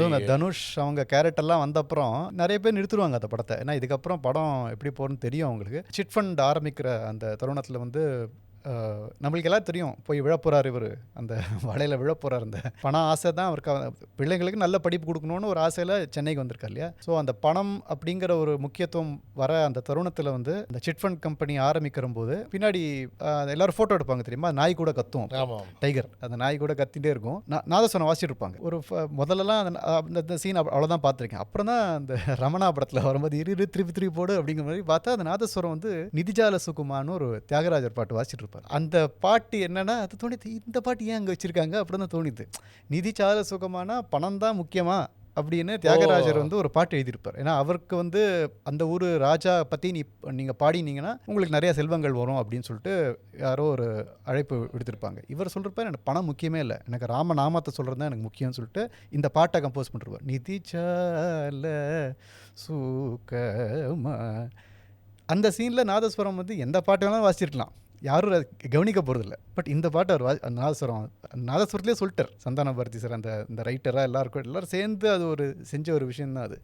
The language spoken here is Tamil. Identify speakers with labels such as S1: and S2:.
S1: அதுவும் இந்த தனுஷ் அவங்க கேரக்டர்லாம் வந்தப்புறம் நிறைய பேர் நிறுத்துருவாங்க அந்த படத்தை. ஏன்னா இதுக்கப்புறம் படம் எப்படி போகிறன்னு தெரியும் அவங்களுக்கு. சிட் ஃபண்ட் ஆரம்பிக்கிற அந்த தருணத்தில் வந்து நம்மளுக்கு எல்லாம் தெரியும் போய் விழப்போறார் இவர், அந்த வலையில் விழப்போறார். அந்த பணம் ஆசை தான் அவருக்கு, பிள்ளைங்களுக்கு நல்ல படிப்பு கொடுக்கணும்னு ஒரு ஆசையில் சென்னைக்கு வந்திருக்கார் இல்லையா. ஸோ அந்த பணம் அப்படிங்கிற ஒரு முக்கியத்துவம் வர அந்த தருணத்தில் வந்து இந்த சிட் ஃபண்ட் கம்பெனி ஆரம்பிக்கிற போது பின்னாடி எல்லாரும் ஃபோட்டோ எடுப்பாங்க தெரியுமா, நாய் கூட கத்தும், டைகர், அந்த நாய் கூட கத்திட்டே இருக்கும், நாதஸ்வரம் வாசிட்டு இருப்பாங்க. ஒரு முதல்லலாம் அந்த சீன் அவ்வளோதான் பார்த்துருக்கேன். அப்புறம் தான் அந்த ரமணா படத்தில் வரும்போது இரு திருப்பி போடு அப்படிங்கிற மாதிரி பார்த்தா அந்த நாதஸ்வரம் வந்து நிதிஜால சுகுமான்னு ஒரு தியாகராஜர் பாட்டு வாசிட்டு இருப்பார். அந்த பாட்டு என்னன்னா அது தோணிது, இந்த பாட்டு ஏன் அங்கே வச்சிருக்காங்க அப்படின்னு தான் தோணிது. நிதி சால சுகமானா பணம் தான் முக்கியமா அப்படின்னு தியாகராஜர் வந்து ஒரு பாட்டு எழுதியிருப்பார். ஏன்னா அவருக்கு வந்து அந்த ஊர் ராஜா பற்றி நீங்கள் பாடினீங்கன்னா உங்களுக்கு நிறைய செல்வங்கள் வரும் அப்படின்னு சொல்லிட்டு யாரோ ஒரு அழைப்பு விடுத்திருப்பாங்க. இவர் சொல்கிறப்ப எனக்கு பணம் முக்கியமே இல்லை, எனக்கு ராமநாமத்தை சொல்கிறது தான் எனக்கு முக்கியம்னு சொல்லிட்டு இந்த பாட்டை கம்போஸ் பண்ணிருப்பார். நிதி சால சுகமா. அந்த சீனில் நாதஸ்வரம் வந்து எந்த பாட்டு வேணாலும் வாசிச்சிருக்கலாம், யாரும் கவனிக்க போகிறதில்ல. பட் இந்த பாட்டு அவர் நாதஸ்வரத்துலேயே சொல்லிட்டார். சந்தான பாரதி சார் அந்த ரைட்டராக எல்லாரும் சேர்ந்து அது ஒரு செஞ்ச ஒரு விஷயம் தான் அது.